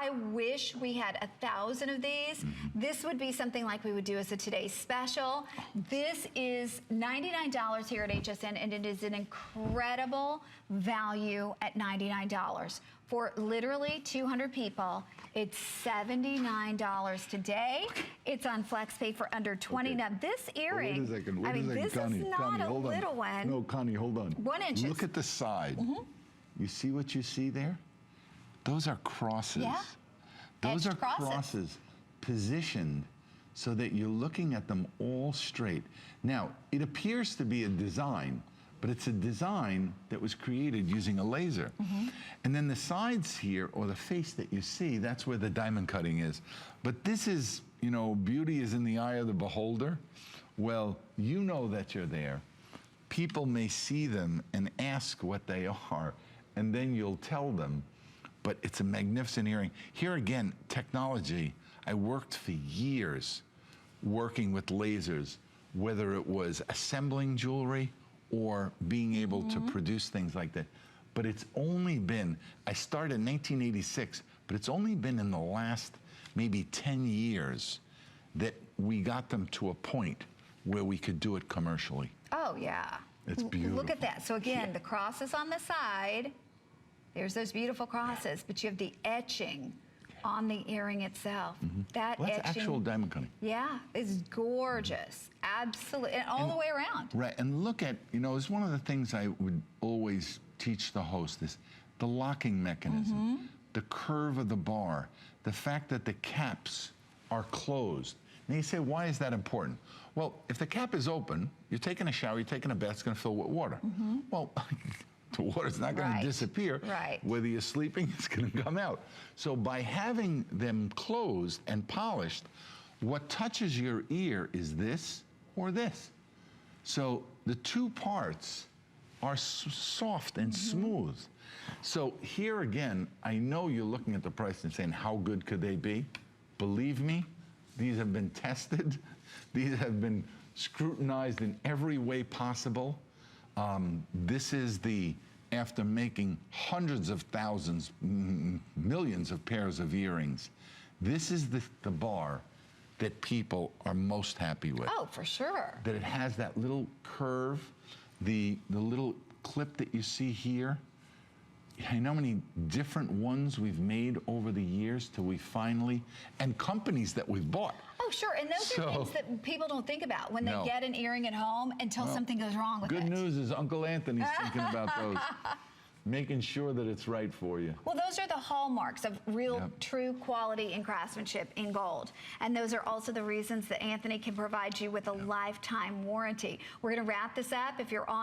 I wish we had 1,000 of these. This would be something like we would do as a today's special. This is $99 here at HSN, and it is an incredible value at $99. For literally 200 people, it's $79 today. It's on FlexPay for under $20. Okay. Now this earring, I mean, this is not a little one. No, Connie, hold on. 1 inch. Look at the side. You see what you see there? Those are crosses. Yeah. Those are crosses positioned so that you're looking at them all straight. Now, it appears to be a design, but it's a design that was created using a laser. And then the sides here, or the face that you see, that's where the diamond cutting is. But this is, you know, beauty is in the eye of the beholder. Well, you know that you're there. People may see them and ask what they are, and then you'll tell them. But it's a magnificent earring. Here again, technology. I worked for years working with lasers, whether it was assembling jewelry or being able to produce things like that. But it's only been, I started in 1986, but it's only been in the last maybe 10 years that we got them to a point where we could do it commercially. Oh, yeah. It's beautiful. Look at that. So again, the crosses on the side, there's those beautiful crosses, but you have the etching on the earring itself. That well, that's etching, actual diamond cutting. Yeah, is gorgeous. Absolutely, and all the way around. Right, and look at, you know, it's one of the things I would always teach the host is the locking mechanism, the curve of the bar, the fact that the caps are closed. And you say, why is that important? Well, if the cap is open, you're taking a shower, you're taking a bath, it's going to fill with water. Well, the water's not going to disappear. Whether you're sleeping, it's going to come out. So by having them closed and polished, what touches your ear is this or this. So the two parts are soft and smooth. So here again, I know you're looking at the price and saying, how good could they be? Believe me, these have been tested. These have been scrutinized in every way possible. This is the, after making hundreds of thousands, millions of pairs of earrings, this is the bar that people are most happy with. Oh, for sure. That it has that little curve, the little clip that you see here. You know how many different ones we've made over the years till we finally, and companies that we've bought. Oh, sure, and those are things that people don't think about when they get an earring at home until something goes wrong with it. Good news is Uncle Anthony's thinking about those. Making sure that it's right for you. Well, those are the hallmarks of real, true quality and craftsmanship in gold. And those are also the reasons that Anthony can provide you with a lifetime warranty. We're going to wrap this up. If you're on